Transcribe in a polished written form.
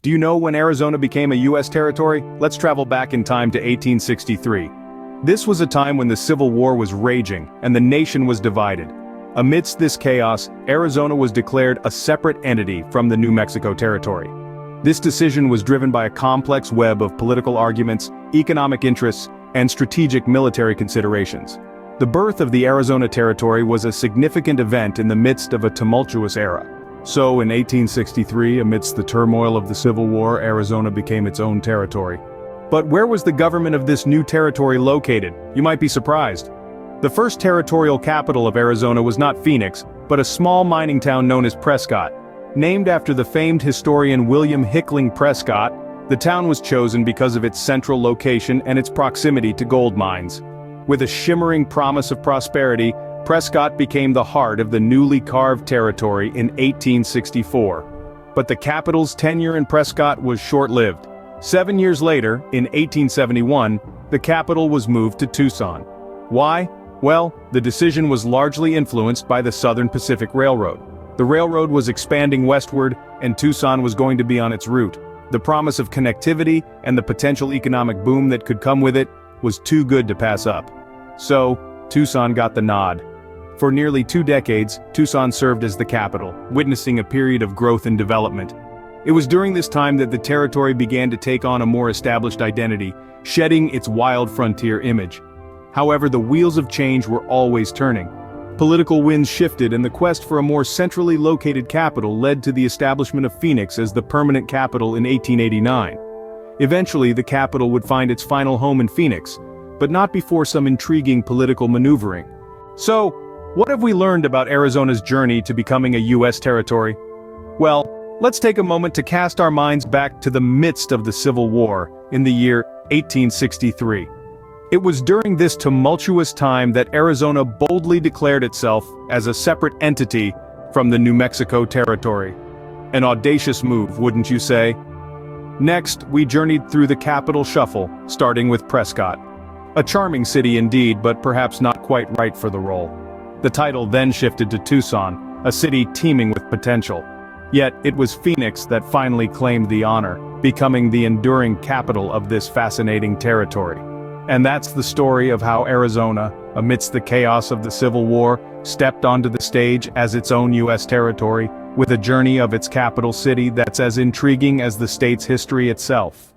Do you know when Arizona became a U.S. territory? Let's travel back in time to 1863. This was a time when the Civil War was raging, and the nation was divided. Amidst this chaos, Arizona was declared a separate entity from the New Mexico Territory. This decision was driven by a complex web of political arguments, economic interests, and strategic military considerations. The birth of the Arizona Territory was a significant event in the midst of a tumultuous era. So, in 1863, amidst the turmoil of the Civil War, Arizona became its own territory. But where was the government of this new territory located? You might be surprised. The first territorial capital of Arizona was not Phoenix, but a small mining town known as Prescott. Named after the famed historian William Hickling Prescott, the town was chosen because of its central location and its proximity to gold mines. With a shimmering promise of prosperity, Prescott became the heart of the newly carved territory in 1864. But the capital's tenure in Prescott was short-lived. 7 years later, in 1871, the capital was moved to Tucson. Why? Well, the decision was largely influenced by the Southern Pacific Railroad. The railroad was expanding westward, and Tucson was going to be on its route. The promise of connectivity and the potential economic boom that could come with it was too good to pass up. So, Tucson got the nod. For nearly 2 decades, Tucson served as the capital, witnessing a period of growth and development. It was during this time that the territory began to take on a more established identity, shedding its wild frontier image. However, the wheels of change were always turning. Political winds shifted, and the quest for a more centrally located capital led to the establishment of Phoenix as the permanent capital in 1889. Eventually, the capital would find its final home in Phoenix, but not before some intriguing political maneuvering. So, what have we learned about Arizona's journey to becoming a U.S. territory? Well, let's take a moment to cast our minds back to the midst of the Civil War, in the year 1863. It was during this tumultuous time that Arizona boldly declared itself as a separate entity from the New Mexico Territory. An audacious move, wouldn't you say? Next, we journeyed through the capital shuffle, starting with Prescott. A charming city indeed, but perhaps not quite right for the role. The title then shifted to Tucson, a city teeming with potential. Yet, it was Phoenix that finally claimed the honor, becoming the enduring capital of this fascinating territory. And that's the story of how Arizona, amidst the chaos of the Civil War, stepped onto the stage as its own U.S. territory, with a journey of its capital city that's as intriguing as the state's history itself.